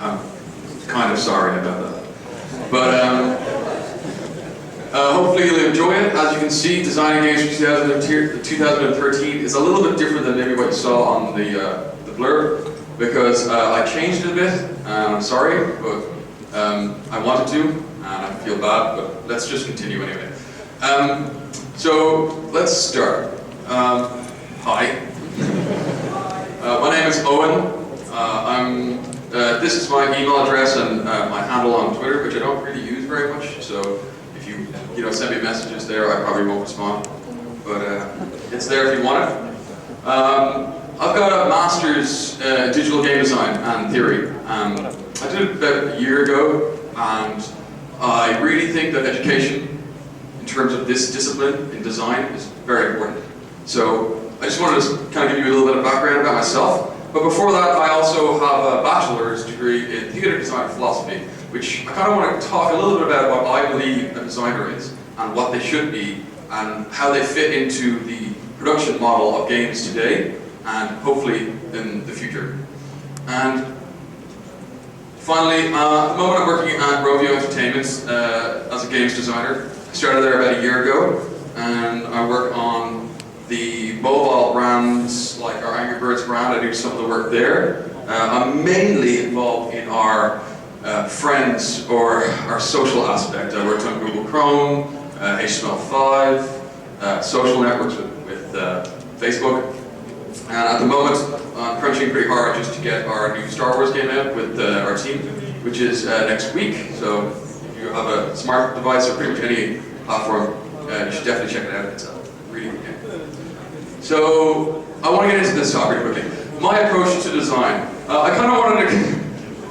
I'm kind of sorry about that. But hopefully you'll enjoy it. As you can see, designing games for 2013 is a little bit different than maybe what you saw on the blurb, because I changed it a bit, and I'm sorry, but I wanted to, and I feel bad, but let's just continue anyway. So let's start. Hi. My name is Eoin. This is my email address and my handle on Twitter, which I don't really use very much. So if you send me messages there, I probably won't respond. But it's there if you want it. I've got a master's digital game design and theory. I did it about a year ago, and I really think that education, in terms of this discipline in design, is very important. So I just wanted to kind of give you a little bit of background about myself. But before that, I also have a bachelor's degree in theater design and philosophy, which I kind of want to talk a little bit about what I believe a designer is, and what they should be, and how they fit into the production model of games today, and hopefully in the future. And finally, at the moment I'm working at Rovio Entertainment as a games designer. I started there about a year ago, and I work on the mobile brands like our Angry Birds brand. I do some of the work there. I'm mainly involved in our friends or our social aspect. I worked on Google Chrome, HTML5, social networks with Facebook. And at the moment, I'm crunching pretty hard just to get our new Star Wars game out with our team, which is next week. So if you have a smart device or pretty much any platform, you should definitely check it out. It's a really good game. So I want to get into this topic quickly. My approach to design. I kind of wanted to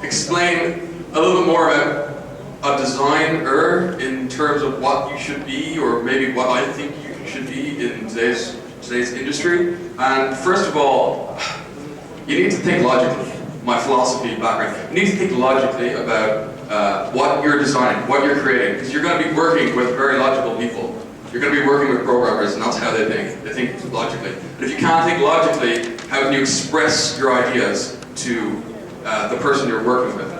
explain a little bit more about a designer in terms of what you should be, or maybe what I think you should be in today's industry. And first of all, you need to think logically. My philosophy background. You need to think logically about what you're designing, what you're creating, because you're going to be working with very logical people. You're going to be working with programmers, and that's how they think. They think logically. And if you can't think logically, how can you express your ideas to the person you're working with?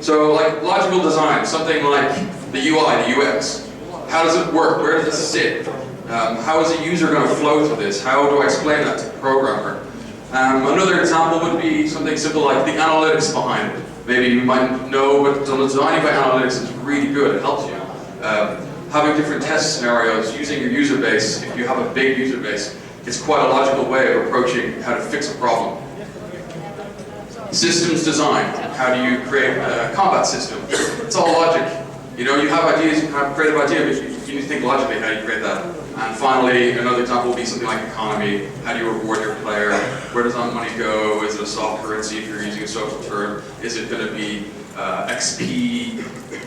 So, like logical design, something like the UI, the UX. How does it work? Where does it sit? How is a user going to flow through this? How do I explain that to the programmer? Another example would be something simple like the analytics behind it. Maybe you might know, but designing by analytics is really good. It helps you. Having different test scenarios, using your user base. If you have a big user base, it's quite a logical way of approaching how to fix a problem. Systems design. How do you create a combat system? It's all logic. You have ideas, you have a creative idea, but you need to think logically how you create that. And finally, another example would be something like economy. How do you reward your player? Where does that money go? Is it a soft currency if you're using a social term? Is it going to be XP?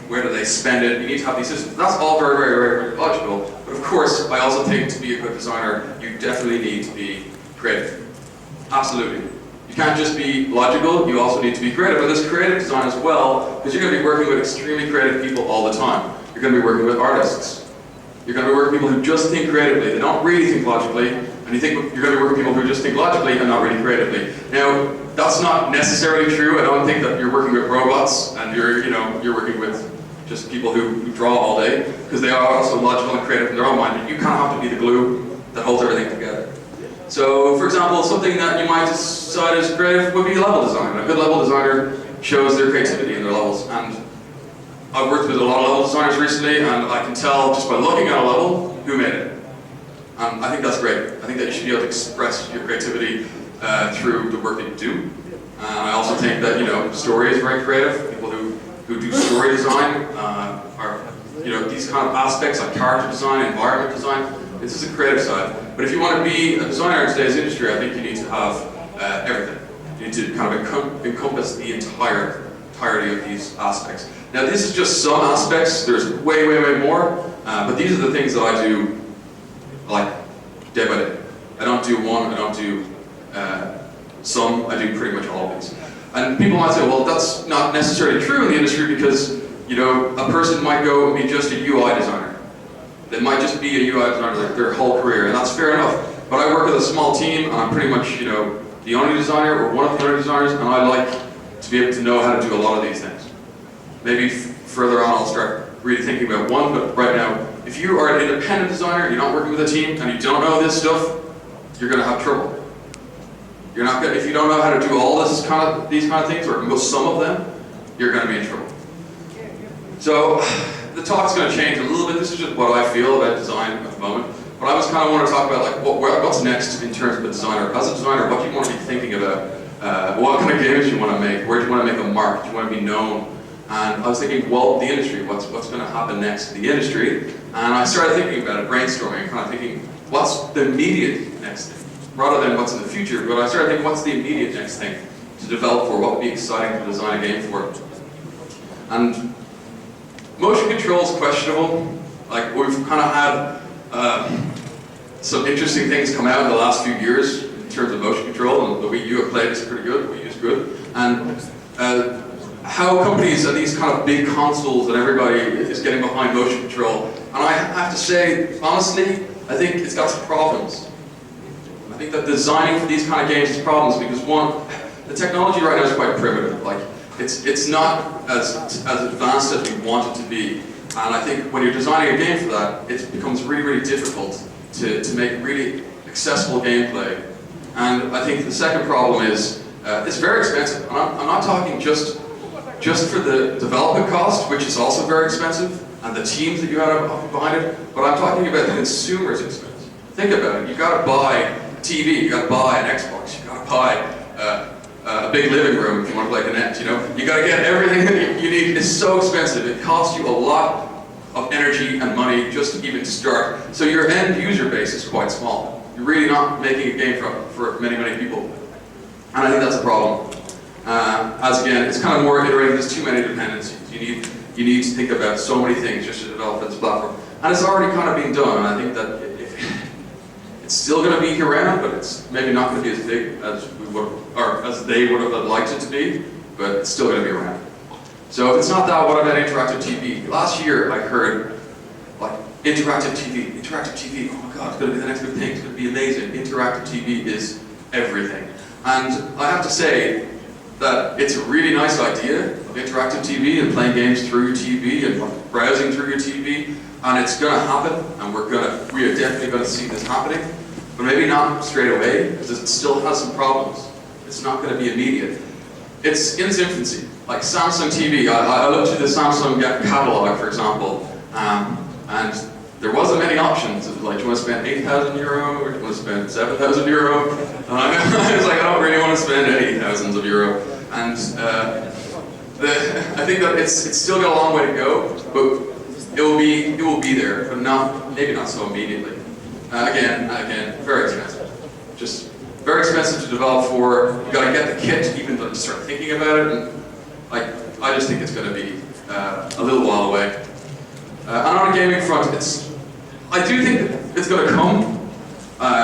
Where do they spend it? You need to have these systems. That's all very, very, very, very logical. But of course, I also think to be a good designer, you definitely need to be creative. Absolutely. You can't just be logical, you also need to be creative. But there's creative design as well, because you're going to be working with extremely creative people all the time. You're going to be working with artists. You're going to be working with people who just think creatively. They don't really think logically. And you're going to be working with people who just think logically and not really creatively. Now, that's not necessarily true. I don't think that you're working with robots and you're working with just people who draw all day, because they are also logical and creative in their own mind. But you kind of have to be the glue that holds everything together. So, for example, something that you might decide is creative would be level design. A good level designer shows their creativity in their levels. And I've worked with a lot of level designers recently, and I can tell just by looking at a level who made it. I think that's great. I think that you should be able to express your creativity through the work that you do. I also think that story is very creative. People who do story design are these kind of aspects like character design, environment design. This is a creative side. But if you want to be a designer in today's industry, I think you need to have everything. You need to kind of encompass the entirety of these aspects. Now, this is just some aspects. There's way, way, way more. But these are the things that I do like day by day. I don't do one. I don't do some. I do pretty much all of these. And people might say, well, that's not necessarily true in the industry because a person might go and be just a UI designer. They might just be a UI designer their whole career, and that's fair enough. But I work with a small team, and I'm pretty much the only designer or one of the only designers, and I like to be able to know how to do a lot of these things. Maybe further on I'll start really thinking about one, but right now, if you are an independent designer, you're not working with a team, and you don't know this stuff, you're going to have trouble. You're not gonna, if you don't know how to do all these kind of things, or some of them, you're going to be in trouble. So the talk's going to change a little bit. This is just what I feel about design at the moment. But I just kind of want to talk about like what's next in terms of a designer. As a designer, what do you want to be thinking about? What kind of games do you want to make? Where do you want to make a mark? Do you want to be known? And I was thinking, well, the industry, what's going to happen next in the industry? And I started thinking about it, brainstorming, kind of thinking, what's the immediate next thing? Rather than what's in the future, but I started thinking, what's the immediate next thing to develop for? What would be exciting to design a game for? And motion control is questionable. Like, we've kind of had some interesting things come out in the last few years in terms of motion control, and the Wii U I played is pretty good, Wii U is good. And how companies and these kind of big consoles and everybody is getting behind motion control. And I have to say, honestly, I think it's got some problems. I think that designing for these kind of games has problems because one, the technology right now is quite primitive. Like, it's not as advanced as we want it to be. And I think when you're designing a game for that, it becomes really, really difficult to make really accessible gameplay. And I think the second problem is, it's very expensive. And I'm not talking just for the development cost, which is also very expensive, and the teams that you have behind it, but I'm talking about the consumer's expense. Think about it, you gotta buy a TV, you gotta buy an Xbox, you gotta buy a big living room if you want to play Connect, you know? You gotta get everything that you need. It's so expensive, it costs you a lot of energy and money just to even start. So your end user base is quite small. You're really not making a game for many, many people. And I think that's a problem. As again, it's kind of more iterative, there's too many dependencies. You need to think about so many things just to develop this platform. And it's already kind of being done, and I think that it's still going to be around, but it's maybe not going to be as big as we would, or as they would have liked it to be, but it's still going to be around. So if it's not that, what about interactive TV? Last year I heard, like, interactive TV, oh my god, it's going to be the next big thing, it's going to be amazing. Interactive TV is everything. And I have to say, that it's a really nice idea of interactive TV and playing games through your TV and browsing through your TV, and it's going to happen, and we are definitely going to see this happening, but maybe not straight away, because it still has some problems. It's not going to be immediate. It's in its infancy. Like Samsung TV, I looked through the Samsung catalog, for example, and there wasn't many options. Like, do you want to spend €8,000 or do you want to spend €7,000? I was like, I don't really want to spend any thousands of euro. And I think that it's still got a long way to go, but it will be there, but maybe not so immediately. Again, very expensive. Just very expensive to develop for. You got to get the kit to even to start thinking about it. And like, I just think it's going to be a little while away. And on a gaming front, I do think it's going to come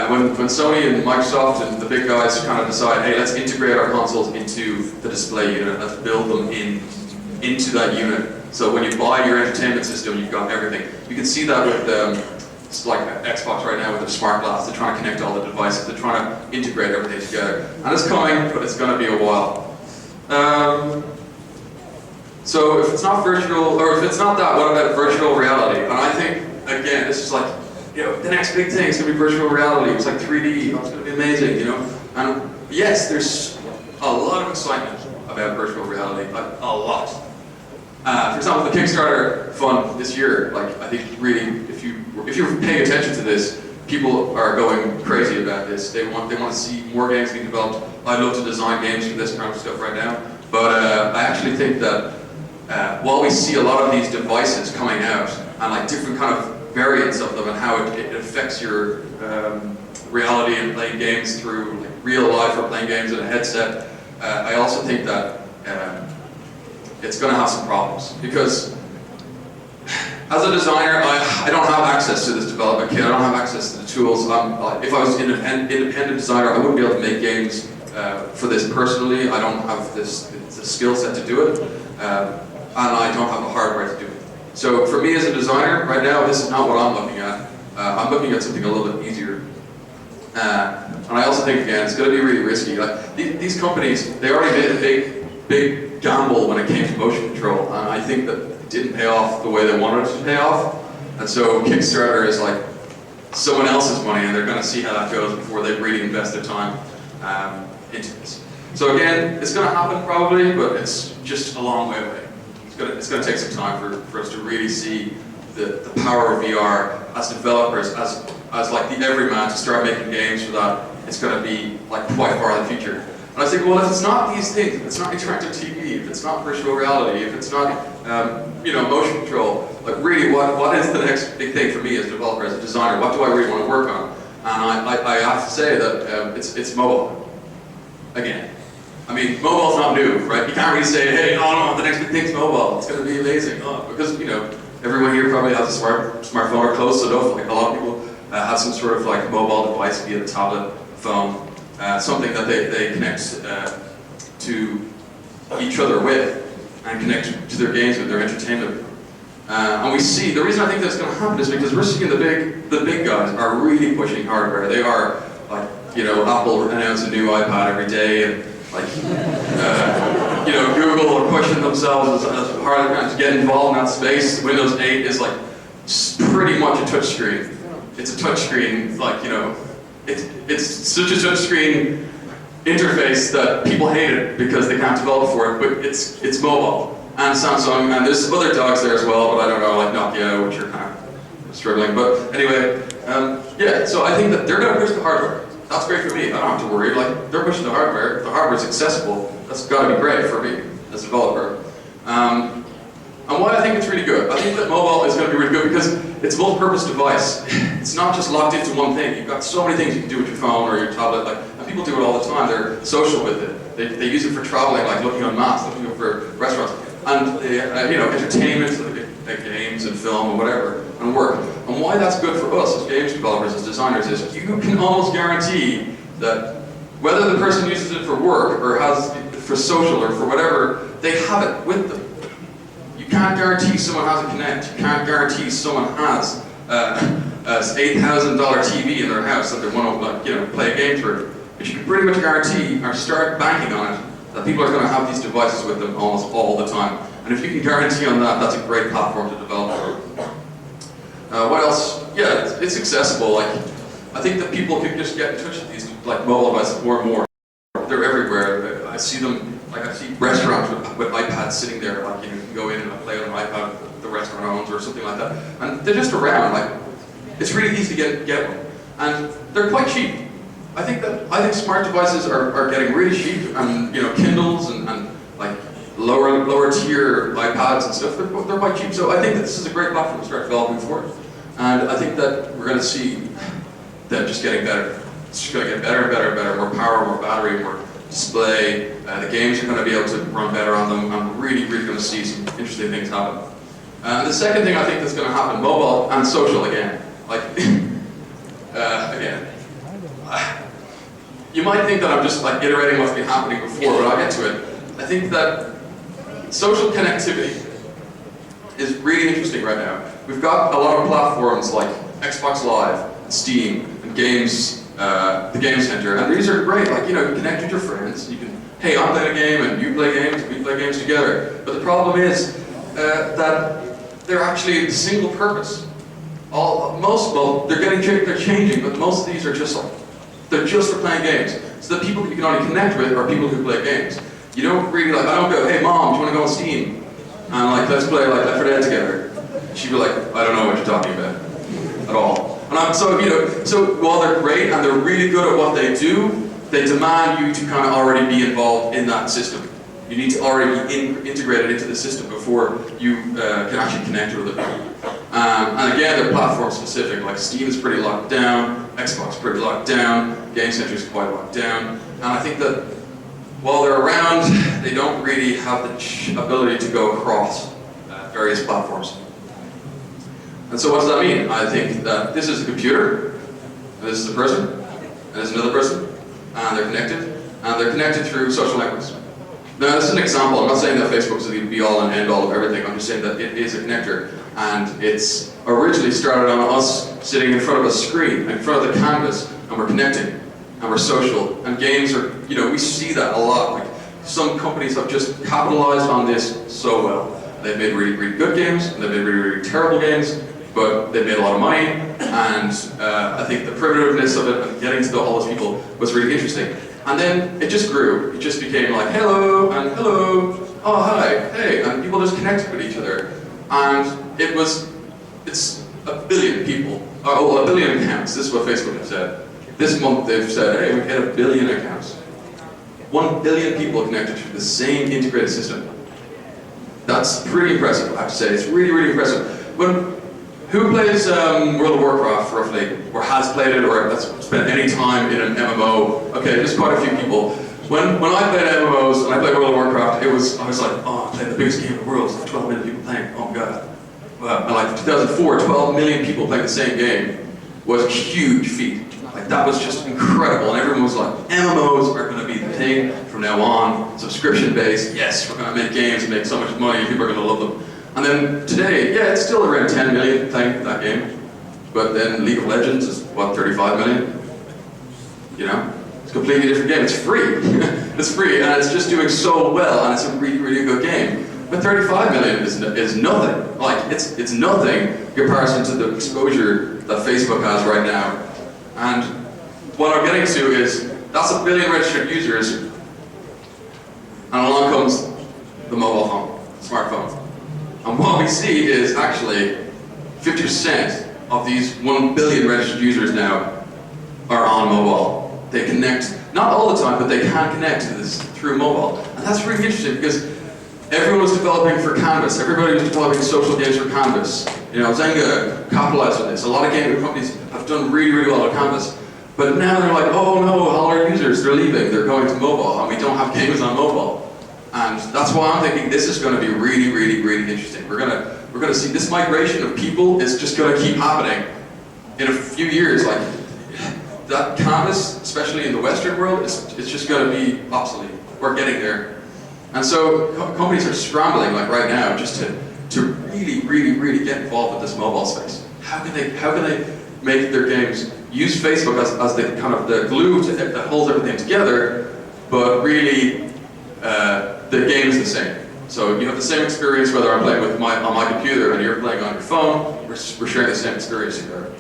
when Sony and Microsoft and the big guys kind of decide, hey, let's integrate our consoles into the display unit, let's build them into that unit. So when you buy your entertainment system, you've got everything. You can see that with like Xbox right now with their smart glass. They're trying to connect all the devices, they're trying to integrate everything together. And it's coming, but it's going to be a while. So if it's not virtual, or if it's not that, what about virtual reality? And I think, again, this is like, you know, the next big thing is going to be virtual reality. It's like 3D, it's going to be amazing, you know? And yes, there's a lot of excitement about virtual reality, like a lot. For example, the Kickstarter fund this year, like, I think really, if you're paying attention to this, people are going crazy about this. They want to see more games being developed. I'd love to design games for this kind of stuff right now. But I actually think that while we see a lot of these devices coming out, and like different kind of variants of them and how it affects your reality and playing games through like real life or playing games in a headset, I also think that it's going to have some problems, because as a designer, I don't have access to this development kit, I don't have access to the tools. If I was an independent designer, I wouldn't be able to make games for this personally. I don't have the skill set to do it, and I don't have the hardware to do it. So for me as a designer, right now, this is not what I'm looking at. I'm looking at something a little bit easier. And I also think, again, it's going to be really risky. Like, these companies, they already made a big big gamble when it came to motion control, and I think that it didn't pay off the way they wanted it to pay off. And so Kickstarter is like someone else's money, and they're going to see how that goes before they really invest their time into this. So again, it's going to happen probably, but it's just a long way away. It's going to take some time for us to really see the power of VR as developers, as like the everyman to start making games for that. It's going to be like quite far in the future. And I think, well, if it's not these things, if it's not interactive TV, if it's not virtual reality, if it's not motion control, like really, what is the next big thing for me as a developer, as a designer? What do I really want to work on? And I have to say that it's mobile. Again, I mean, mobile's not new, right? You can't really say, hey, no, the next big thing's mobile. It's going to be amazing, because everyone here probably has a smartphone or close enough. Like a lot of people have some sort of like mobile device, be it a tablet, phone, something that they connect to each other with and connect to their games with, their entertainment. And we see, the reason I think that's going to happen is because we're seeing the big guys are really pushing hardware. They are like, Apple announces a new iPad every day, and like, Google are pushing themselves as hard as to get involved in that space. Windows 8 is like pretty much a touch screen. It's a touch screen, like, it's such a touch screen interface that people hate it because they can't develop for it, but it's mobile. And Samsung, and there's other dogs there as well, but I don't know, like Nokia, which are kind of struggling. But anyway, yeah, so I think that they're going to push the hardware. That's great for me. I don't have to worry. Like, they're pushing the hardware. If the hardware's accessible, that's got to be great for me as a developer. And why I think it's really good. I think that mobile is going to be really good because it's a multi-purpose device. It's not just locked into one thing. You've got so many things you can do with your phone or your tablet. Like, and people do it all the time. They're social with it. They use it for traveling, like looking on maps, looking for restaurants, and entertainment, like games and film and whatever, and work. And why that's good for us as games developers, as designers, is you can almost guarantee that whether the person uses it for work or has it for social or for whatever, they have it with them. You can't guarantee someone has a Kinect. You can't guarantee someone has an $8,000 TV in their house that they want to play a game through. But you can pretty much guarantee or start banking on it that people are going to have these devices with them almost all the time. And if you can guarantee on that, that's a great platform to develop. What else? Yeah, it's accessible. Like, I think that people can just get in touch with these like mobile devices more and more. They're everywhere. I see them. Like, I see restaurants with iPads sitting there. Like, you can go in and play on an iPad the restaurant owns or something like that. And they're just around. Like, it's really easy to get one, and they're quite cheap. I think smart devices are getting really cheap, and Kindles and like lower tier iPads and stuff. They're quite cheap. So I think that this is a great platform to start developing for. And I think that we're going to see them just getting better. It's just going to get better and better and better. More power, more battery, more display. The games are going to be able to run better on them. I'm really, really going to see some interesting things happen. The second thing I think that's going to happen, mobile and social again. Like, again, you might think that I'm just like iterating what's been happening before, but I'll get to it. I think that social connectivity is really interesting right now. We've got a lot of platforms like Xbox Live, Steam, and Games, the Game Center, and these are great. Like, you connect with your friends. You can, hey, I'm playing a game, and you play games, and we play games together. But the problem is that they're actually single purpose. They're changing, but most of these are just like, they're just for playing games. So the people that you can only connect with are people who play games. You don't really like, I don't go, hey mom, do you want to go on Steam? And like, let's play like Left 4 Dead together. She'd be like, I don't know what you're talking about at all. And so while they're great and they're really good at what they do, they demand you to kind of already be involved in that system. You need to already be integrated into the system before you can actually connect with it. And again, they're platform specific. Like Steam is pretty locked down, Xbox is pretty locked down, Game Center is quite locked down. And I think that while they're around, they don't really have the ability to go across various platforms. And so what does that mean? I think that this is a computer, and this is a person, and this is another person, and they're connected through social networks. Now, this is an example. I'm not saying that Facebook is the be-all and end-all of everything. I'm just saying that it is a connector, and it's originally started on us sitting in front of a screen, in front of the canvas, and we're connecting, and we're social. And games are, we see that a lot. Like some companies have just capitalized on this so well. They've made really, really good games, and they've made really, really terrible games, but they've made a lot of money, and I think the primitiveness of it and getting to all those people was really interesting. And then it just grew. It just became like, hello, and hello, oh, hi, hey, and people just connected with each other. And it's a billion people, oh, a billion accounts, this is what Facebook has said. This month they've said, hey, we've hit 1 billion accounts. 1 billion people connected to the same integrated system. That's pretty impressive, I have to say. It's really, really impressive. Who plays World of Warcraft, roughly, or has played it, or has spent any time in an MMO? Okay, there's quite a few people. When I played MMOs, when I played World of Warcraft, I was like, oh, I played the biggest game in the world, it's like 12 million people playing, oh my god. Wow. And like 2004, 12 million people playing the same game was a huge feat. Like that was just incredible, and everyone was like, MMOs are going to be the thing from now on, subscription-based, yes, we're going to make games and make so much money, people are going to love them. And then today, yeah, it's still around 10 million playing that game, but then League of Legends is, what, 35 million? You know? It's a completely different game, it's free. It's free, and it's just doing so well, and it's a really, really good game. But 35 million is nothing. Like, it's nothing in comparison to the exposure that Facebook has right now. And what I'm getting to is, that's 1 billion registered users, and along comes the mobile phone, smartphone. And what we see is actually 50% of these 1 billion registered users now are on mobile. They connect, not all the time, but they can connect to this through mobile. And that's really interesting because everyone was developing for Canvas. Everybody was developing social games for Canvas. You know, Zynga capitalized on this. A lot of gaming companies have done really, really well on Canvas. But now they're like, oh no, all our users, they're leaving. They're going to mobile, and we don't have games on mobile. And that's why I'm thinking this is going to be really, really, really interesting. We're gonna see this migration of people is just going to keep happening in a few years. Like that Canvas, especially in the Western world, it's just going to be obsolete. We're getting there, and so companies are scrambling like right now just to really, really, really get involved with this mobile space. How can they make their games use Facebook as the kind of the glue that holds everything together, but really. The game is the same. So you have the same experience whether I'm playing on my computer and you're playing on your phone, we're sharing the same experience together.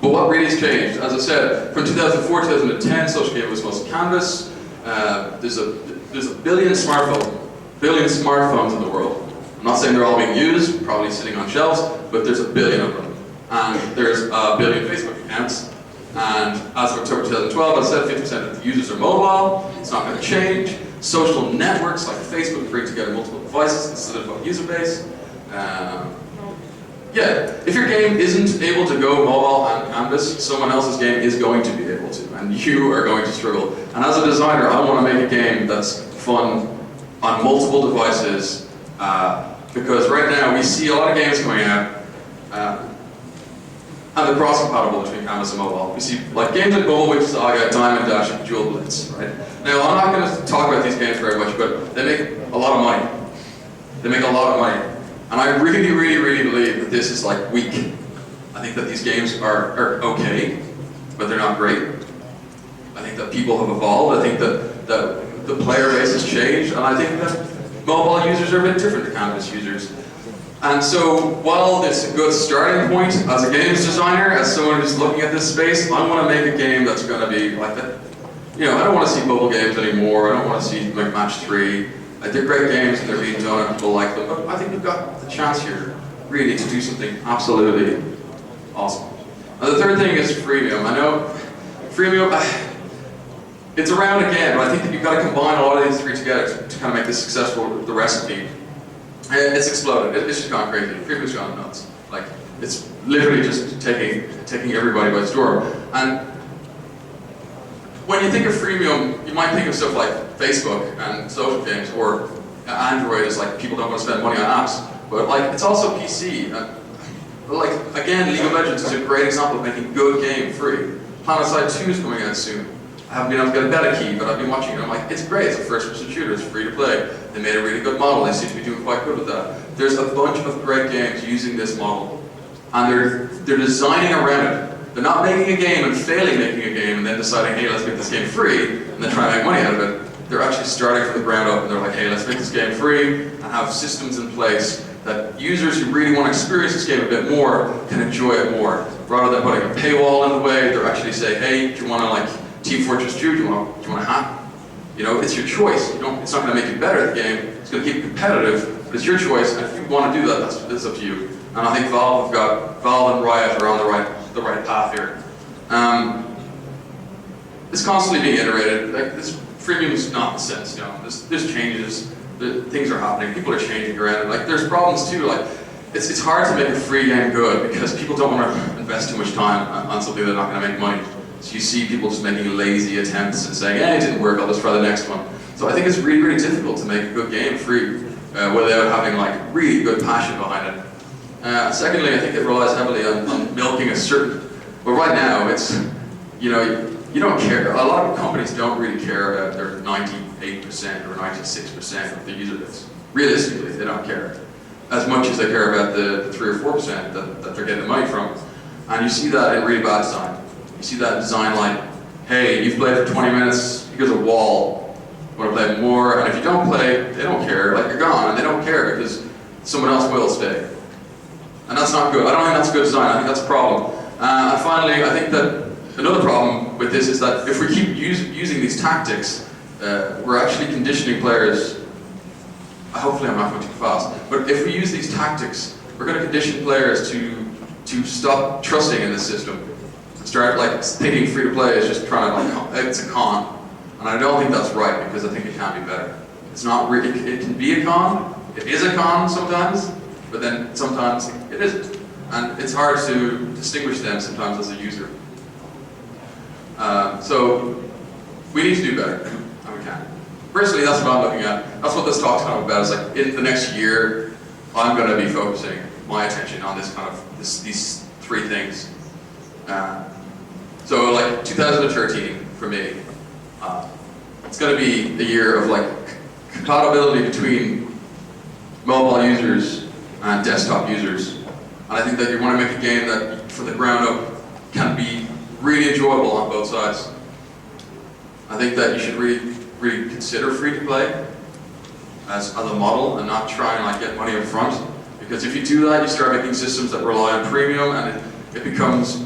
But what really has changed? As I said, from 2004 to 2010, social game was mostly Canvas. There's a billion smartphones in the world. I'm not saying they're all being used, probably sitting on shelves, but there's 1 billion of them. And there's 1 billion Facebook accounts. And as of October 2012, I said 50% of the users are mobile. It's not going to change. Social networks like Facebook bring together multiple devices instead of a user base. Yeah, if your game isn't able to go mobile on Canvas, someone else's game is going to be able to, and you are going to struggle. And as a designer, I want to make a game that's fun on multiple devices, because right now we see a lot of games coming out, and they're cross-compatible between Canvas and mobile. We see like games like Bubble Witch Saga, Diamond Dash, and Jewel Blitz, right? Now, I'm not going to talk about these games very much, but they make a lot of money. They make a lot of money. And I really, really, really believe that this is like weak. I think that these games are okay, but they're not great. I think that people have evolved. I think that the player base has changed, and I think that mobile users are a bit different to Canvas users. And so, while it's a good starting point as a games designer, as someone who's looking at this space, I want to make a game that's going to be like that. You know, I don't want to see mobile games anymore. I don't want to see like Match 3. Like, they're great games and they're being done and people like them, but I think we've got the chance here, really, to do something absolutely awesome. Now, the third thing is freemium. I know freemium, it's around again, but I think that you've got to combine a lot of these three together to kind of make this successful, the recipe. And it's exploded. It's just gone crazy. Freemium's gone nuts. Like, it's literally just taking everybody by storm. And when you think of freemium, you might think of stuff like Facebook and social games, or Android is like people don't want to spend money on apps. But like, it's also PC. Like, again, League of Legends is a great example of making good game free. PlanetSide 2 is coming out soon. I haven't been able to get a beta key, but I've been watching it. I'm like, it's great. It's a first-person shooter. It's free to play. They made a really good model. They seem to be doing quite good with that. There's a bunch of great games using this model, and they're designing around it. They're not making a game and failing making a game and then deciding, hey, let's make this game free and then try and make money out of it. they're actually starting from the ground up and they're like, hey, let's make this game free and have systems in place that users who really want to experience this game a bit more can enjoy it more. Rather than putting a paywall in the way, they're actually saying, hey, do you want to like Team Fortress 2? Do you want to hack? You know, it's your choice. It's not going to make you better at the game. It's going to keep it competitive, but it's your choice. And if you want to do that, that's up to you. And I think Valve and Riot are on the right path here. It's constantly being iterated. Like this freemium is not the sense. You know, there's changes. Things are happening. People are changing around. Like there's problems too. Like it's hard to make a free game good because people don't want to invest too much time on something they're not going to make money. So you see people just making lazy attempts and saying, "Hey, it didn't work. I'll just try the next one." So I think it's really, really difficult to make a good game free without having like really good passion behind it. Secondly, I think it relies heavily on milking a certain. Well, right now it's, you know, you don't care. A lot of companies don't really care about their 98% or 96% of the user base. Realistically, they don't care as much as they care about the 3 or 4% that they're getting money from. And you see that in really bad design. You see that design like, hey, you've played for 20 minutes, here's a wall, you want to play more, and if you don't play, they don't care, like you're gone, and they don't care because someone else will stay. And that's not good. I don't think that's good design, I think that's a problem. And finally, I think that another problem with this is that if we keep using these tactics, we're actually conditioning players. Hopefully I'm not going too fast, but if we use these tactics, we're going to condition players to stop trusting in this system. Start like thinking free to play is just trying to like, it's a con. And I don't think that's right because I think it can be better. It's not really, it can be a con, it is a con sometimes, but then sometimes it isn't. And it's hard to distinguish them sometimes as a user. So we need to do better, and we can. Personally, that's what I'm looking at. That's what this talk's kind of about. Is like in the next year, I'm going to be focusing my attention on this kind of these 3 things. So like 2013 for me, it's going to be the year of like compatibility between mobile users and desktop users. And I think that you want to make a game that, from the ground up, can be really enjoyable on both sides. I think that you should really consider free-to-play as a model and not try and like get money up front. Because if you do that, you start making systems that rely on premium, and it becomes.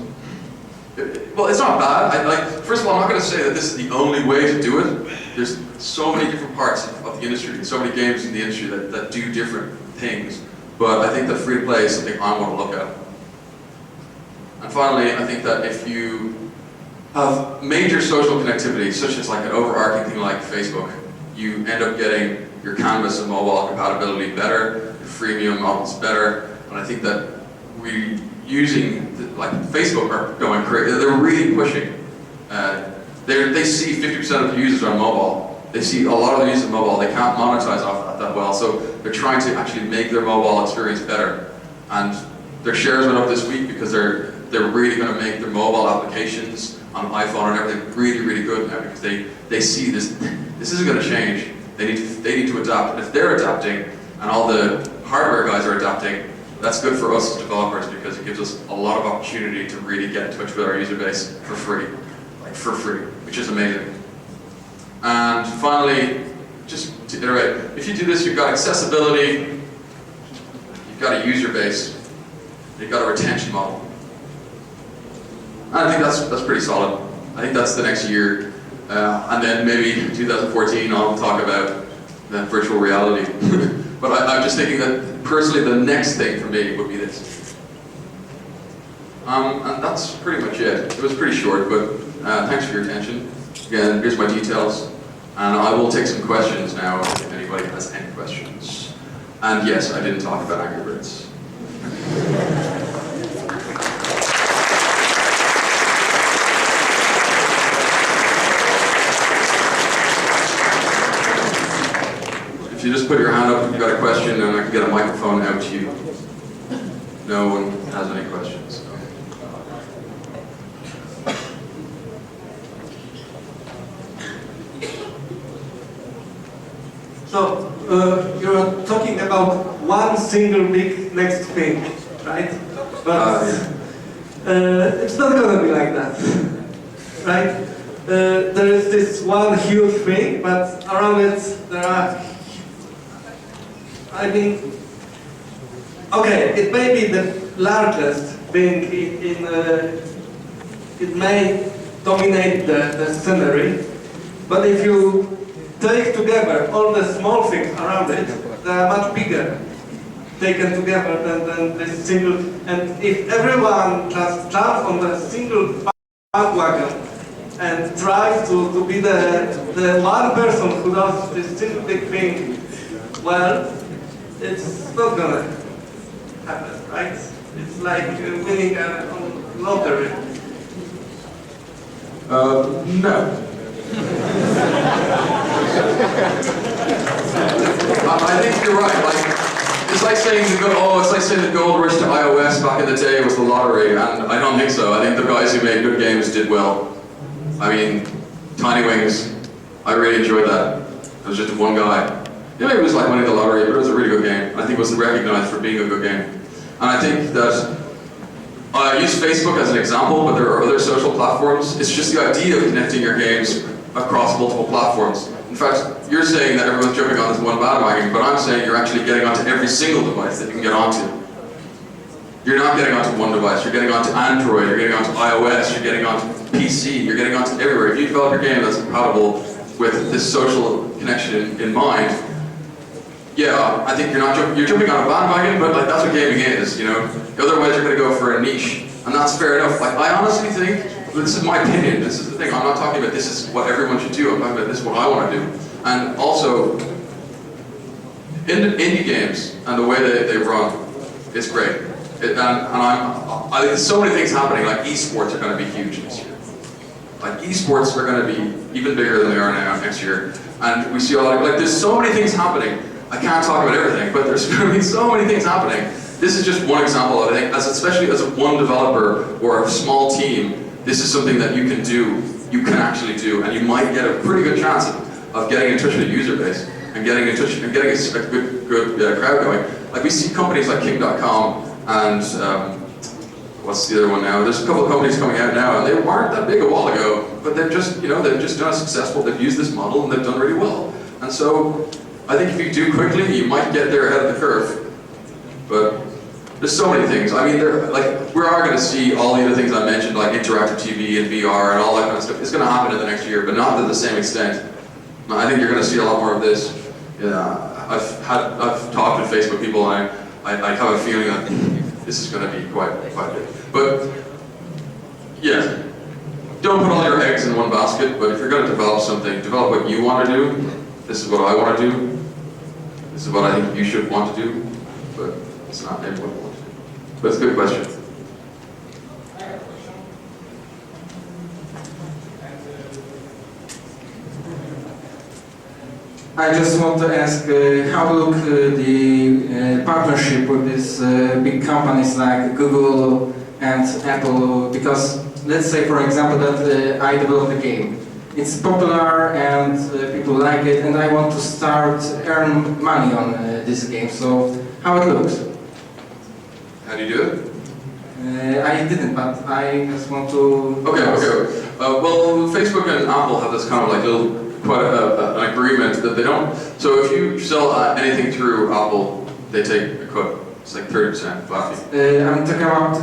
Well, it's not bad. First of all, I'm not going to say that this is the only way to do it. There's so many different parts of the industry, so many games in the industry that do different things. But I think that free-to-play is something I want to look at. And finally, I think that if you have major social connectivity, such as like an overarching thing like Facebook, you end up getting your canvas and mobile compatibility better, your freemium models better, and I think that like Facebook are going crazy. They're really pushing. They see 50% of the users on mobile. They see a lot of the users on mobile. They can't monetize off that well, so they're trying to actually make their mobile experience better. And their shares went up this week because they're really going to make their mobile applications on iPhone and everything really, really good now because they see this isn't going to change. They need to adapt. And if they're adapting and all the hardware guys are adapting, that's good for us as developers because it gives us a lot of opportunity to really get in touch with our user base for free, which is amazing. And finally, just to iterate, if you do this, you've got accessibility, you've got a user base, you've got a retention model. And I think that's pretty solid. I think that's the next year. And then maybe 2014 I'll talk about the virtual reality. But I'm just thinking that personally the next thing for me would be this. And that's pretty much it. It was pretty short, but thanks for your attention. Again, here's my details. And I will take some questions now if anybody has any questions. And yes, I didn't talk about Angry Birds. If you just put your hand up if you've got a question, and I can get a microphone out to you. No one has any questions. So, you're talking about one single big next thing, right? But it's not going to be like that, right? there is this one huge thing, but around it there are, I mean, okay, it may be the largest thing it may dominate the scenery, but if you take together all the small things around it, they are much bigger taken together than this single, and if everyone just jumps on the single bandwagon and tries to be the one person who does this single big thing, well, it's not gonna happen, right? It's like winning a lottery. No. I think you're right. Like, it's like saying the gold rush to iOS back in the day was the lottery, and I don't think so. I think the guys who made good games did well. I mean, Tiny Wings, I really enjoyed that. It was just one guy. Yeah, maybe it was like winning the lottery, but it was a really good game. I think it was recognized for being a good game. And I think that I use Facebook as an example, but there are other social platforms. It's just the idea of connecting your games across multiple platforms. In fact, you're saying that everyone's jumping on this one bandwagon, but I'm saying you're actually getting onto every single device that you can get onto. You're not getting onto one device, you're getting onto Android, you're getting onto iOS, you're getting onto PC, you're getting onto everywhere. If you develop your game that's compatible with this social connection in mind, yeah, I think you're jumping on a bandwagon, but like that's what gaming is, you know? Otherwise you're gonna go for a niche, and that's fair enough. Like I honestly think, this is my opinion, this is the thing, I'm not talking about this is what everyone should do, I'm talking about this is what I want to do. And also, indie games and the way they run is great. I think there's so many things happening, like esports are going to be huge this year. Like esports are going to be even bigger than they are now next year. And we see like there's so many things happening. I can't talk about everything, but there's going to be so many things happening. This is just one example, I think, especially as a one developer or a small team, this is something that you can actually do, and you might get a pretty good chance of getting in touch with a user base and getting in touch and getting a good crowd going. Like we see companies like King.com and what's the other one now? There's a couple of companies coming out now, and they weren't that big a while ago, but they've just done successful. They've used this model and they've done really well. And so I think if you do quickly, you might get there ahead of the curve. But there's so many things. I mean, we are going to see all the other things I mentioned, like interactive TV and VR and all that kind of stuff. It's going to happen in the next year, but not to the same extent. I think you're going to see a lot more of this. Yeah, I've talked with Facebook people, and I have a feeling that this is going to be quite big. But yeah, don't put all your eggs in one basket. But if you're going to develop something, develop what you want to do. This is what I want to do. This is what I think you should want to do. But it's not everyone wants to do. But it's a good question. I just want to ask how look the partnership with these big companies like Google and Apple, because let's say for example that I develop a game. It's popular and people like it, and I want to start earn money on this game. So how it looks? How do you do it? I didn't, but I just want to... Okay. Well, Facebook and Apple have this kind of like quite an agreement that they don't... So if you sell anything through Apple, they take a cut. It's like 30% flat fee. I'm talking about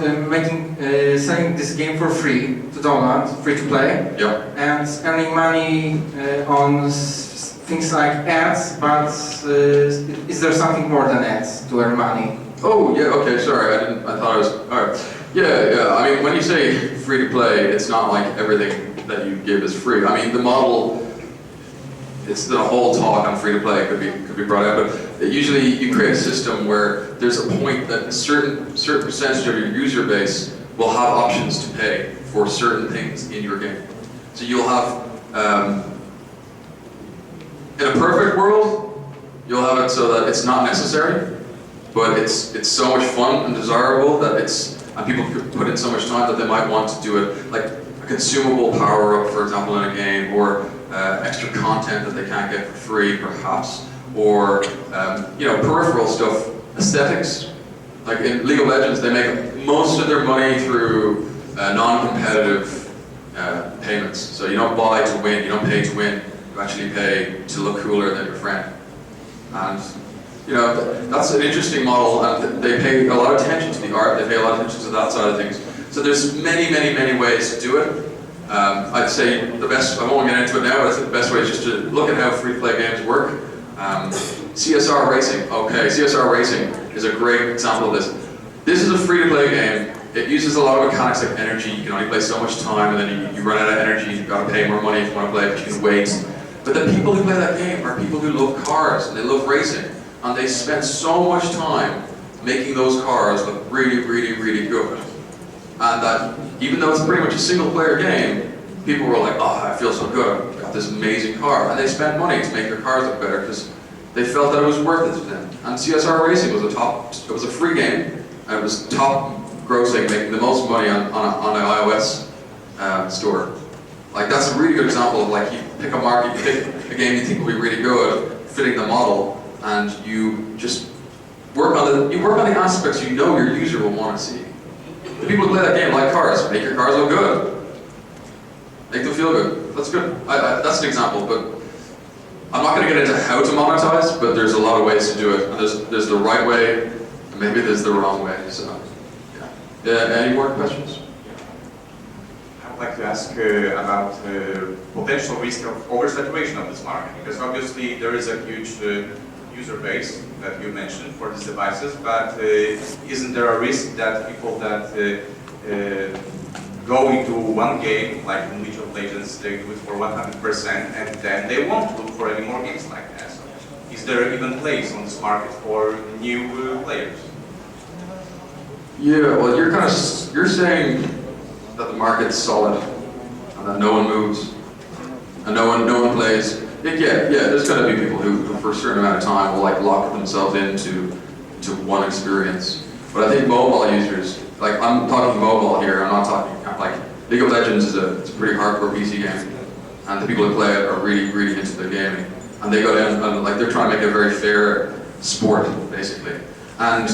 selling this game for free to download, free to play, yep. And earning money on things like ads, but is there something more than ads to earn money? Oh, yeah, okay, sorry, I thought I was... Alright. Yeah, I mean, when you say free to play, it's not like everything that you give is free. I mean, the model... It's the whole talk on free to play could be brought out, but usually you create a system where there's a point that a certain percentage of your user base will have options to pay for certain things in your game. So you'll have, in a perfect world, you'll have it so that it's not necessary, but it's so much fun and desirable that and people could put in so much time that they might want to do it, like a consumable power-up, for example, in a game, or extra content that they can't get for free, perhaps, or peripheral stuff, aesthetics. Like in League of Legends, they make most of their money through non-competitive payments. So you don't buy to win, you don't pay to win, you actually pay to look cooler than your friend. And you know, that's an interesting model, and they pay a lot of attention to the art, they pay a lot of attention to that side of things. So there's many, many, many ways to do it. I'd say the best, I won't get into it now, but I think the best way is just to look at how free-to-play games work. CSR Racing, okay, CSR Racing is a great example of this. This is a free-to-play game. It uses a lot of mechanics like energy. You can only play so much time, and then you run out of energy, you've got to pay more money if you want to play it, but you can wait. But the people who play that game are people who love cars, and they love racing. And they spend so much time making those cars look really, really, really good. And that, even though it's pretty much a single-player game, people were like, oh, I feel so good, I've got this amazing car. And they spent money to make their cars look better because they felt that it was worth it to them. And CSR Racing was it was a free game, and it was top grossing, making the most money on an iOS store. Like, that's a really good example of, like, you pick a market, you pick a game you think will be really good, fitting the model, and you just work on the aspects you know your user will want to see. The people who play that game like cars. Make your cars look good. Make them feel good. That's good. That's an example, but I'm not going to get into how to monetize, but there's a lot of ways to do it. And there's the right way, and maybe there's the wrong way. So, yeah. Any more questions? I would like to ask about potential risk of oversaturation of this market, because obviously there is a huge user base that you mentioned for these devices, but isn't there a risk that people that go into one game, like in League of Legends, they do it for 100%, and then they won't look for any more games like that? So is there even place on this market for new players? Yeah, well, you're saying that the market's solid and that no one moves and no one plays. Yeah, there's going to be people who for a certain amount of time will like lock themselves into one experience. But I think mobile users, like I'm talking mobile here, I'm not talking like League of Legends is a pretty hardcore PC game, and the people who play it are really, really into their gaming, and they go down and like they're trying to make a very fair sport basically. And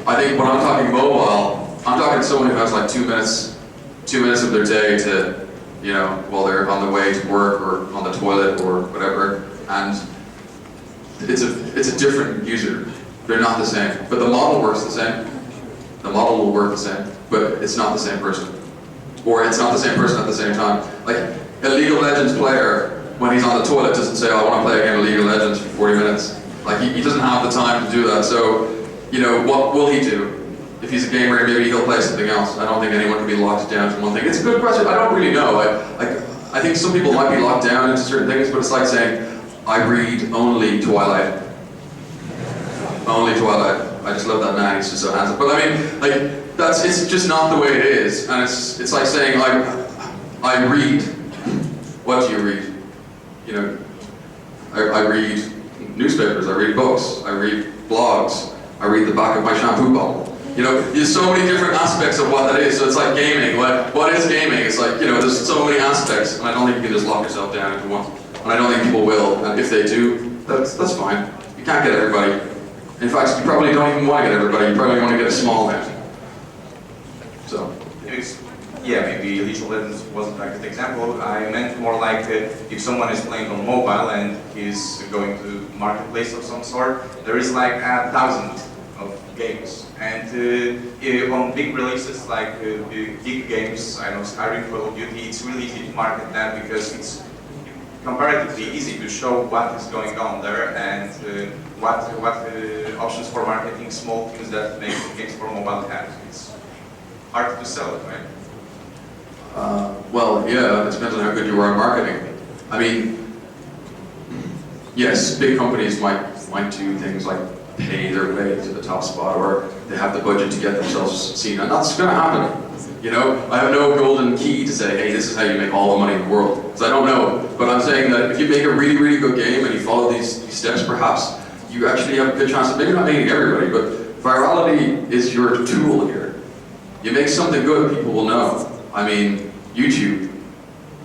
I think when I'm talking mobile, I'm talking to someone who has like 2 minutes of their day to, you know, while they're on the way to work or on the toilet or whatever, and it's a different user. They're not the same, but the model works the same. The model will work the same, but it's not the same person. Or it's not the same person at the same time. Like, a League of Legends player, when he's on the toilet, doesn't say, oh, I want to play a game of League of Legends for 40 minutes. Like, he doesn't have the time to do that, so, you know, what will he do? If he's a gamer, maybe he'll play something else. I don't think anyone can be locked down to one thing. It's a good question. I don't really know. I think some people might be locked down into certain things, but it's like saying, I read only Twilight. Only Twilight. I just love that man. He's just so handsome. But I mean, like, it's just not the way it is. And it's like saying, I read. What do you read? You know, I read newspapers. I read books. I read blogs. I read the back of my shampoo bottle. You know, there's so many different aspects of what that is. So it's like gaming. What is gaming? It's like, you know, there's so many aspects, and I don't think you can just lock yourself down into one. And I don't think people will. And if they do, that's fine. You can't get everybody. In fact, you probably don't even want to get everybody. You probably want to get a small amount. So. Yeah, maybe League of Legends wasn't a good example. I meant more like if someone is playing on mobile and he's going to marketplace of some sort, there is like 1,000 of games. And on big releases like big games, I know Skyrim, Call of Duty, it's really easy to market that because it's comparatively easy to show what is going on there and what options for marketing small things that make games for mobile have. It's hard to sell it, right? Well, yeah, it depends on how good you are at marketing. I mean, yes, big companies might do things like pay their way to the top spot, or they have the budget to get themselves seen, and that's going to happen. You know, I have no golden key to say, hey, this is how you make all the money in the world, because I don't know. But I'm saying that if you make a really, really good game and you follow these steps, perhaps you actually have a good chance of maybe not making everybody, but virality is your tool here. You make something good, people will know. I mean, YouTube,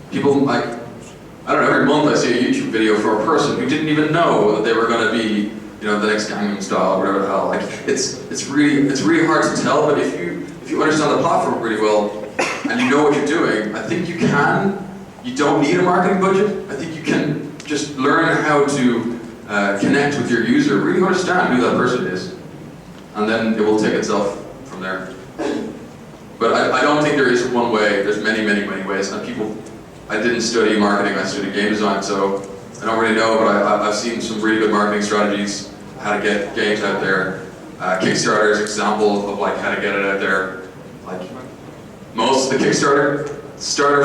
people like, I don't know, every month I see a YouTube video for a person who didn't even know that they were going to be, you know, the next Gangnam Style, or whatever the hell. Like, it's really hard to tell, but if you understand the platform really well, and and you know what you're doing, I think you don't need a marketing budget. I think you can just learn how to connect with your user, really understand who that person is, and then it will take itself from there. But I don't think there is one way. There's many, many, many ways. And I didn't study marketing, I studied game design, so I don't really know, but I've seen some really good marketing strategies, how to get games out there. Kickstarter is an example of like how to get it out there. Like most of the Kickstarter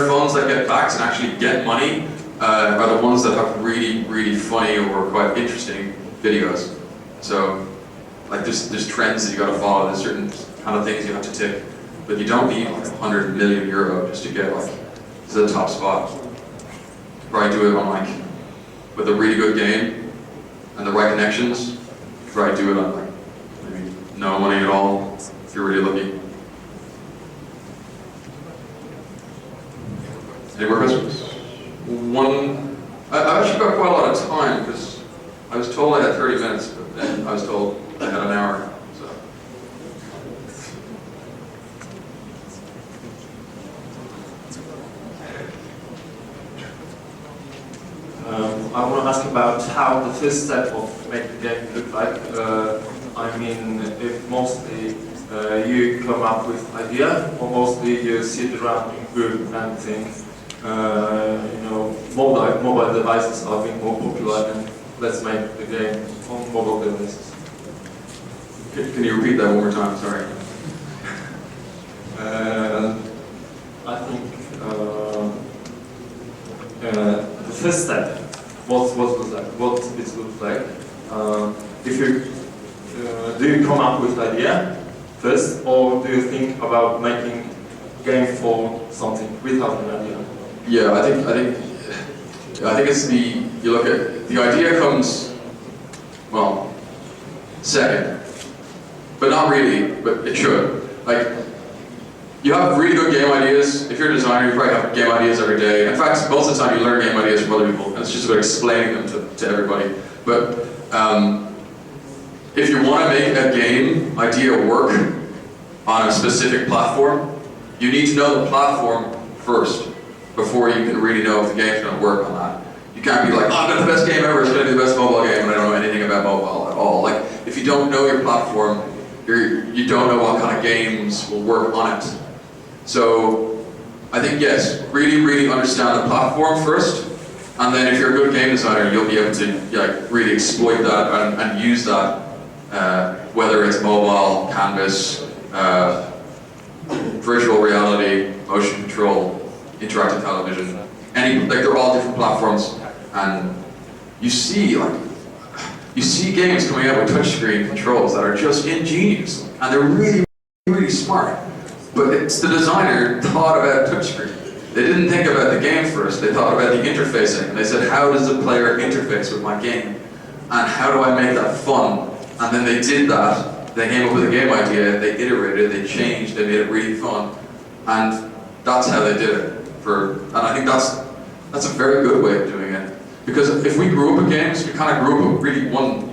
funds that get backed and actually get money are the ones that have really, really funny or quite interesting videos. So like there's trends that you got to follow. There's certain kind of things you have to tick, but you don't need like 100 million euro just to get like to the top spot. Probably do it on like with a really good game and the right connections. Probably do it on like maybe no money at all if you're really lucky. Any more questions? I've actually got quite a lot of time because I was told I had 30 minutes, but then I was told I had an hour. So. I want to ask about how the first step of making the game look like. I mean, if mostly you come up with idea, or mostly you sit around in group and think, you know, mobile devices are being more popular, and let's make the game on mobile devices. Can you repeat that one more time? Sorry. I think the first step, what it looks like. If you do you come up with idea first, or do you think about making game for something without an idea? Yeah, I think it's you look at the idea comes, well, second, but not really, but it should. Like, you have really good game ideas. If you're a designer, you probably have game ideas every day. In fact, most of the time you learn game ideas from other people, and it's just about explaining them to everybody. But if you want to make a game idea work on a specific platform, you need to know the platform first before you can really know if the game's going to work on that. You can't be like, oh, I've got the best game ever, it's going to be the best mobile game, and I don't know anything about mobile at all. Like, if you don't know your platform, you don't know what kind of games will work on it. So, I think yes, really, really understand the platform first, and then if you're a good game designer, you'll be able to really exploit that and use that, whether it's mobile, canvas, virtual reality, motion control, interactive television, they're all different platforms, and you see games coming out with touchscreen controls that are just ingenious, and they're really, really smart. But it's the designer thought about touchscreen. They didn't think about the game first, they thought about the interfacing. They said, how does the player interface with my game? And how do I make that fun? And then they did that. They came up with a game idea, they iterated, they changed, they made it really fun. And that's how they did it. And I think that's a very good way of doing it. Because if we grew up with games, we kind of grew up with really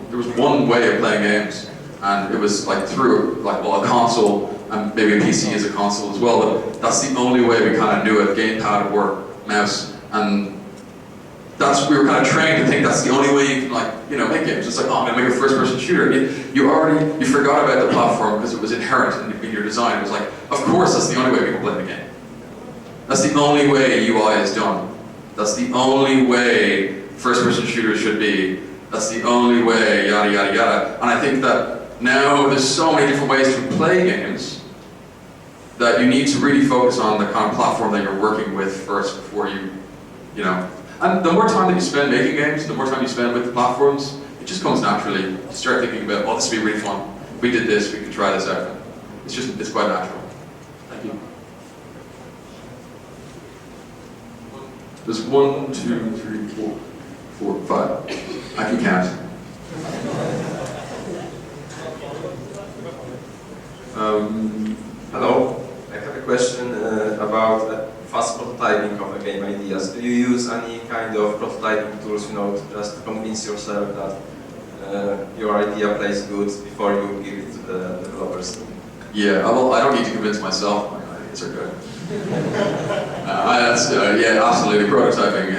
there was one way of playing games. And it was like through a console, and maybe a PC is a console as well, but that's the only way we kind of knew it. Gamepad would work, mouse, and we were kind of trained to think that's the only way you can make games. It's like, oh, I'm gonna make a first-person shooter. You forgot about the platform because it was inherent in your design. It was like, of course that's the only way people play the game. That's the only way UI is done. That's the only way first-person shooters should be. That's the only way, yada, yada, yada. And I think that now there's so many different ways to play games that you need to really focus on the kind of platform that you're working with first before you know. And the more time that you spend making games, the more time you spend with the platforms, it just comes naturally. You start thinking about, oh, this would be really fun. If we did this, we could try this out. It's quite natural. Thank you. There's 1, 2, 3, 4, 5. I can count. Hello, I have a question about fast prototyping of a game ideas. Do you use any kind of prototyping tools, to just convince yourself that your idea plays good before you give it to the developers? Yeah, I don't need to convince myself my ideas are good. Yeah, absolutely. Prototyping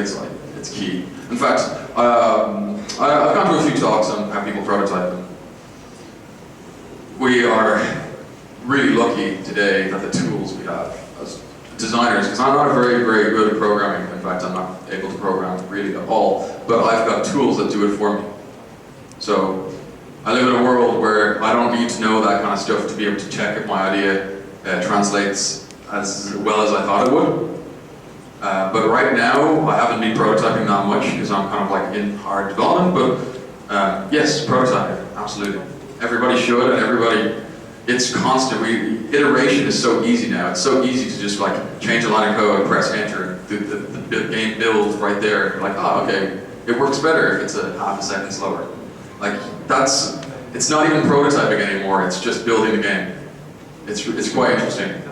it's key. In fact, I've gone to a few talks on how people prototype. We are really lucky today that the tools we have as designers, because I'm not very good at programming. In fact, I'm not able to program really at all. But I've got tools that do it for me. So I live in a world where I don't need to know that kind of stuff to be able to check if my idea translates as well as I thought it would. But right now, I haven't been prototyping that much because I'm kind of like in hard development, but yes, prototyping, absolutely. Everybody should, and everybody, it's constant. Iteration is so easy now. It's so easy to just like change a line of code, press enter, the game builds right there. You're like, oh, okay, it works better if it's a half a second slower. Like, it's not even prototyping anymore, it's just building the game. It's quite interesting.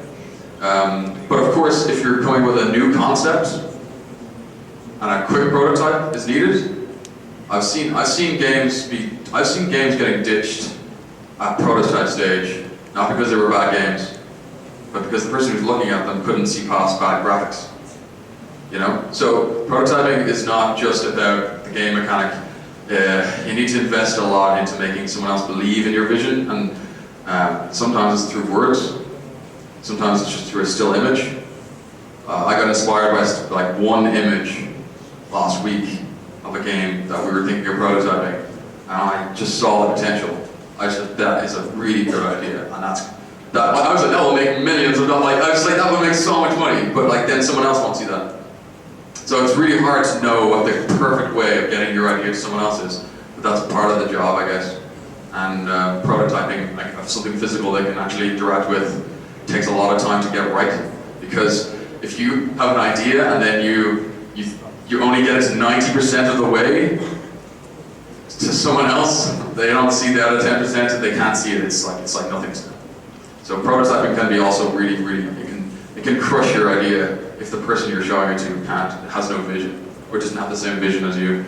But of course, if you're coming with a new concept and a quick prototype is needed, I've seen games getting ditched at prototype stage, not because they were bad games, but because the person who's looking at them couldn't see past bad graphics. You know? So prototyping is not just about the game mechanic. You need to invest a lot into making someone else believe in your vision, and sometimes it's through words. Sometimes it's just through a still image. I got inspired by like one image last week of a game that we were thinking of prototyping, and I just saw the potential. I said, that is a really good idea, and I was like, that will make millions of dollars. I was like, that would make so much money, but like then someone else won't see that. So it's really hard to know what the perfect way of getting your idea to someone else is, but that's part of the job, I guess. And prototyping, like something physical they can actually interact with, takes a lot of time to get right, because if you have an idea and then you only get it to 90% of the way to someone else, they don't see the other 10%, they can't see it. It's like nothing. So prototyping can be also really it can crush your idea if the person you're showing it to has no vision or doesn't have the same vision as you.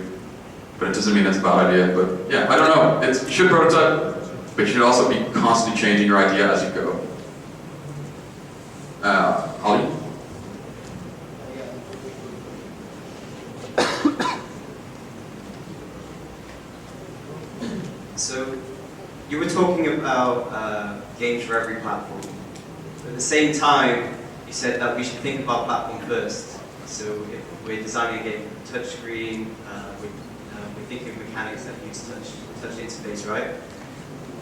But it doesn't mean it's a bad idea. But yeah, I don't know. You should prototype, but you should also be constantly changing your idea as you go. Ollie? So, you were talking about games for every platform. But at the same time, you said that we should think about platform first. So, if we're designing a game for touchscreen, we're thinking of mechanics that use touch interface, right?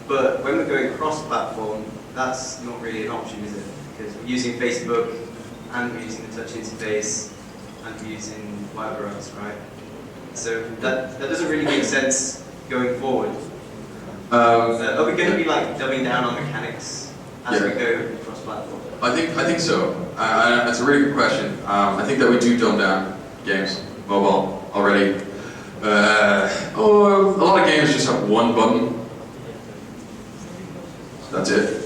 But when we're going cross-platform, that's not really an option, is it? Because we're using Facebook, and we're using the touch interface, and we're using whatever else, right? So that doesn't really make sense going forward. Are we going to be like dumbing down on mechanics as we go cross-platform? I think so. That's a really good question. I think that we do dumb down games, mobile, already. A lot of games just have one button. That's it.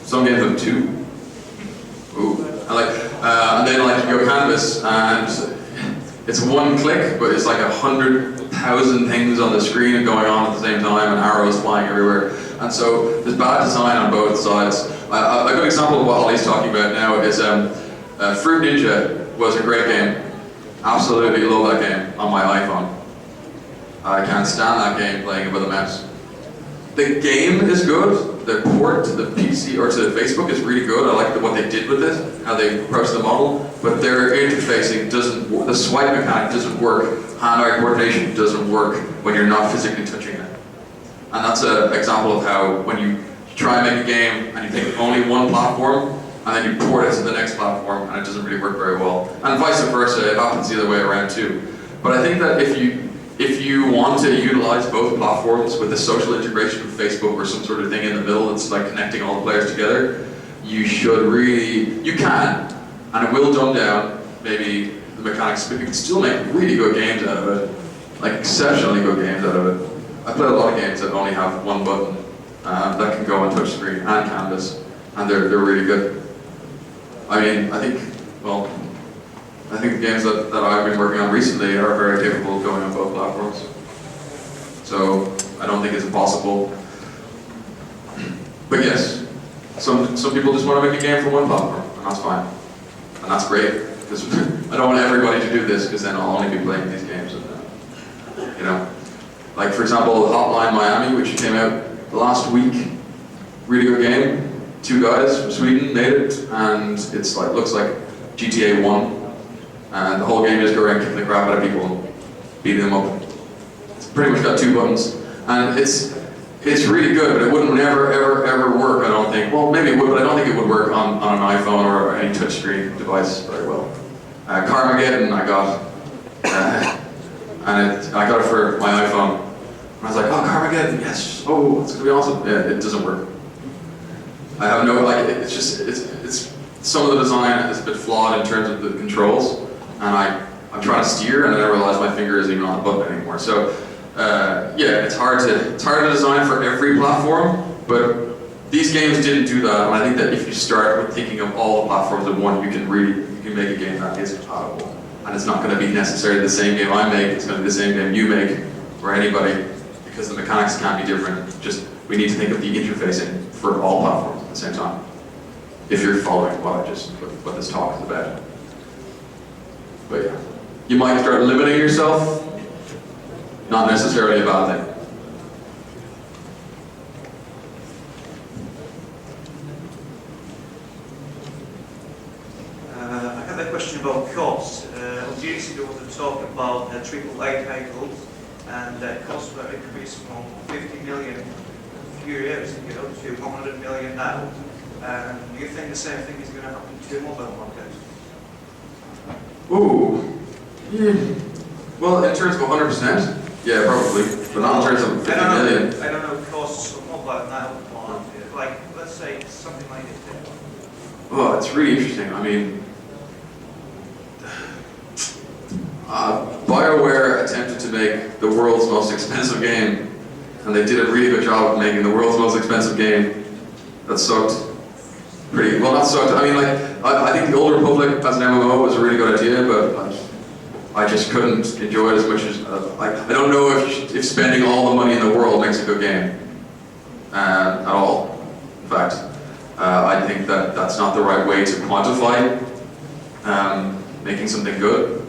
Some games have two. Ooh. And then like you go canvas and it's one click, but it's like 100,000 things on the screen going on at the same time and arrows flying everywhere. And so there's bad design on both sides. A good example of what Ollie's talking about now is Fruit Ninja was a great game. Absolutely love that game on my iPhone. I can't stand that game playing it with a mouse. The game is good. The port to the PC or to Facebook is really good. I like what they did with it, how they approached the model. But their interfacing doesn't work. The swipe mechanic doesn't work. Hand-eye coordination doesn't work when you're not physically touching it. And that's an example of how when you try and make a game and you take only one platform and then you port it to the next platform and it doesn't really work very well. And vice versa, it happens the other way around too. But I think that if you want to utilize both platforms with a social integration with Facebook or some sort of thing in the middle that's like connecting all the players together, you can, and it will dumb down maybe the mechanics, but you can still make really good games out of it, like exceptionally good games out of it. I play a lot of games that only have one button that can go on touch screen and canvas, and they're really good. I mean, I think the games that I've been working on recently are very capable of going on both platforms. So I don't think it's impossible. But yes, some people just want to make a game for one platform, and that's fine. And that's great, because I don't want everybody to do this, because then I'll only be playing these games. And, you know, like for example, Hotline Miami, which came out last week, really good game. 2 guys from Sweden made it, and it's like looks like GTA 1, and the whole game is go around kicking the crap out of people and beating them up. It's pretty much got 2 buttons, and it's really good, but it wouldn't ever work, I don't think. Well, maybe it would, but I don't think it would work on an iPhone or any touchscreen device very well. Carmageddon I got, and I got it for my iPhone. And I was like, oh, Carmageddon, yes, oh, it's gonna be awesome. Yeah, it doesn't work. I have no, like, it's just, it's some of the design is a bit flawed in terms of the controls, and I'm trying to steer, and then I realize my finger isn't even on the button anymore. So, yeah, it's hard to design for every platform, but these games didn't do that, and I think that if you start with thinking of all the platforms in one, you can make a game that is compatible. And it's not going to be necessarily the same game I make, it's going to be the same game you make, or anybody, because the mechanics can't be different. Just, we need to think of the interfacing for all platforms at the same time, if you're following what this talk is about. But yeah, you might start limiting yourself, not necessarily a bad thing. I have a question about costs. On GC there was a talk about AAA titles, and costs were increased from 50 million a few years ago to 100 million now. Do you think the same thing is going to happen to the mobile market? Ooh. Well, in terms of 100%, yeah, probably, but not in terms of 50 million. I don't know costs of mobile now, like, let's say something like this. Oh, it's really interesting. I mean, BioWare attempted to make the world's most expensive game, and they did a really good job of making the world's most expensive game that sucked. Pretty, well, not sucked, I mean, like, I think the Old Republic as an MMO was a really good idea, but I just couldn't enjoy it as much as, I don't know if spending all the money in the world makes a good game, at all, in fact. I think that that's not the right way to quantify making something good.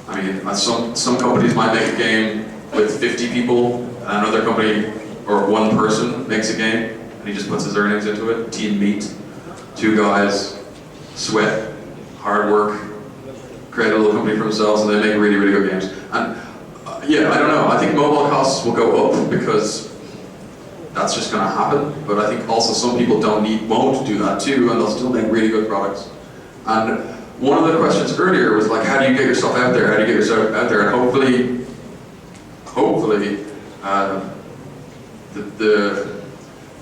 I mean, some companies might make a game with 50 people, and another company, or one person, makes a game, and he just puts his earnings into it. Team meat, 2 guys, sweat, hard work, create a little company for themselves, and they make really, really good games. And yeah, I don't know, I think mobile costs will go up because that's just going to happen, but I think also some people won't do that too, and they'll still make really good products. And one of the questions earlier was like, how do you get yourself out there? How do you get yourself out there? And hopefully,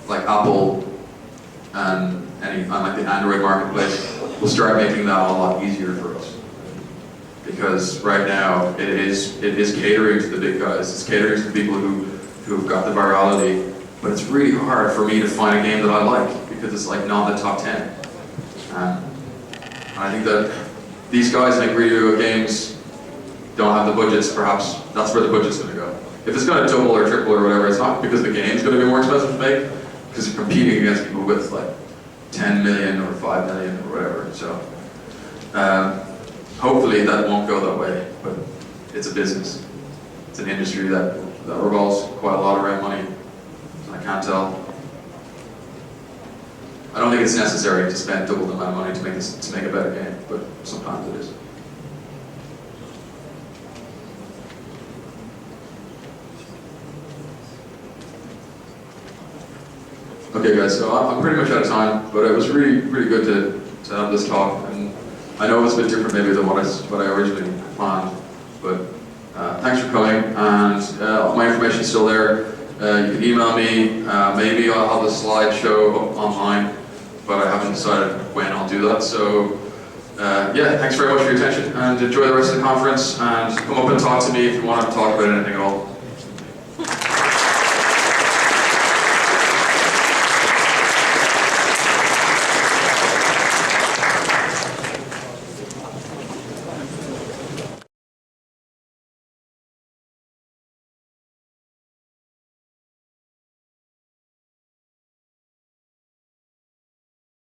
like Apple and like the Android marketplace will start making that a lot easier for us. Because right now it is catering to the big guys. It's catering to the people who've got the virality. But it's really hard for me to find a game that I like because it's like not in the top 10. And I think that these guys make really good games don't have the budgets. Perhaps that's where the budget's going to go. If it's going to double or triple or whatever, it's not because the game's going to be more expensive to make, because you're competing against people with like 10 million or 5 million or whatever. So hopefully that won't go that way, but it's a business. It's an industry that revolves quite a lot around money. So I can't tell. I don't think it's necessary to spend double the amount of money to make a better game, but sometimes it is. Okay guys, so I'm pretty much out of time, but it was really, really good to have this talk, and I know it's a bit different maybe than what I originally planned, but thanks for coming, and my information is still there. You can email me, maybe I'll have the slideshow up online, but I haven't decided when I'll do that, so yeah, thanks very much for your attention, and enjoy the rest of the conference, and come up and talk to me if you want to talk about anything at all.